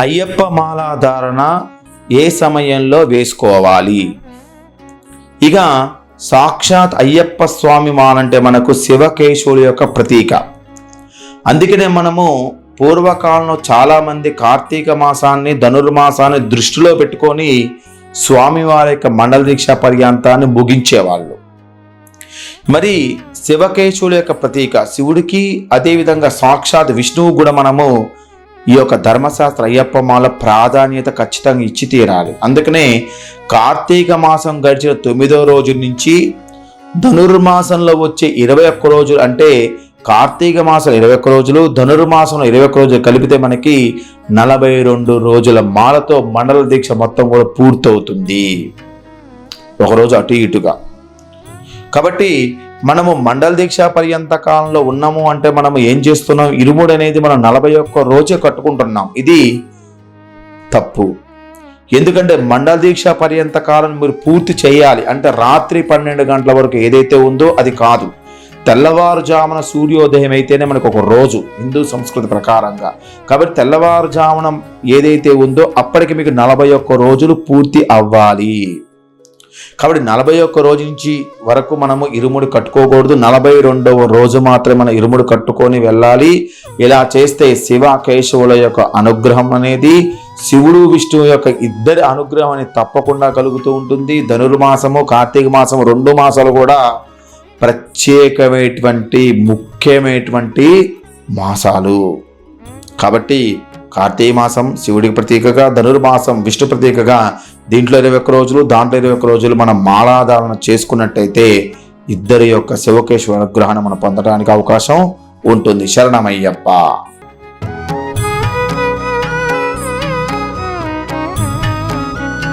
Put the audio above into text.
అయ్యప్ప మాల ధారణ ఏ సమయంలో వేసుకోవాలి? ఇక సాక్షాత్ అయ్యప్ప స్వామి మాల అంటే మనకు శివకేశవుల యొక్క ప్రతీక. అందుకనే మనము పూర్వకాలంలో చాలామంది కార్తీక మాసాన్ని ధనుర్మాసాన్ని దృష్టిలో పెట్టుకొని స్వామివారి యొక్క మండల దీక్ష పర్యంతాన్ని ముగించేవాళ్ళు. మరి శివకేశవుల యొక్క ప్రతీక శివుడికి, అదేవిధంగా సాక్షాత్ విష్ణువు కూడా మనము ఈ యొక్క ధర్మశాస్త్ర అయ్యప్ప మాల ప్రాధాన్యత ఖచ్చితంగా ఇచ్చి తీరాలి. అందుకనే కార్తీక మాసం గడిచిన 9వ రోజు నుంచి ధనుర్మాసంలో వచ్చే 21 రోజులు, అంటే కార్తీక మాసం 21 రోజులు, ధనుర్మాసంలో 21 రోజులు కలిపితే మనకి 42 రోజుల మాలతో మండల దీక్ష మొత్తం కూడా పూర్తవుతుంది, ఒకరోజు అటు ఇటుగా. కాబట్టి మనము మండల దీక్ష పర్యంత కాలంలో ఉన్నాము అంటే మనము ఏం చేస్తున్నాం? ఇరుముడు అనేది మనం 41 రోజే కట్టుకుంటున్నాం. ఇది తప్పు. ఎందుకంటే మండల దీక్ష పర్యంత కాలం మీరు పూర్తి చేయాలి అంటే రాత్రి 12 గంటల వరకు ఏదైతే ఉందో అది కాదు. తెల్లవారుజామున సూర్యోదయం అయితేనే మనకు ఒక రోజు హిందూ సంస్కృతి ప్రకారంగా. కాబట్టి తెల్లవారుజామున ఏదైతే ఉందో అప్పటికి మీకు 41 రోజులు పూర్తి అవ్వాలి. కాబట్టి 41 రోజు నుంచి వరకు మనము ఇరుముడి కట్టుకోకూడదు. 42వ రోజు మాత్రమే మనం ఇరుముడి కట్టుకొని వెళ్ళాలి. ఇలా చేస్తే శివ కేశవుల యొక్క అనుగ్రహం అనేది, శివుడు విష్ణువు యొక్క ఇద్దరి అనుగ్రహం అనేది తప్పకుండా కలుగుతూ ఉంటుంది. ధనుర్మాసము కార్తీక మాసము 2 మాసాలు కూడా ప్రత్యేకమైనటువంటి ముఖ్యమైనటువంటి మాసాలు. కాబట్టి కార్తీక మాసం శివుడికి ప్రతీకగా, ధనుర్మాసం విష్ణు ప్రతీకగా, దీంట్లో 21 రోజులు దాంట్లో 21 రోజులు మనం మాలాధారణ చేసుకున్నట్టయితే ఇద్దరి యొక్క శివకేశవ అనుగ్రహాన్ని మనం పొందడానికి అవకాశం ఉంటుంది. శరణమయ్యప్ప.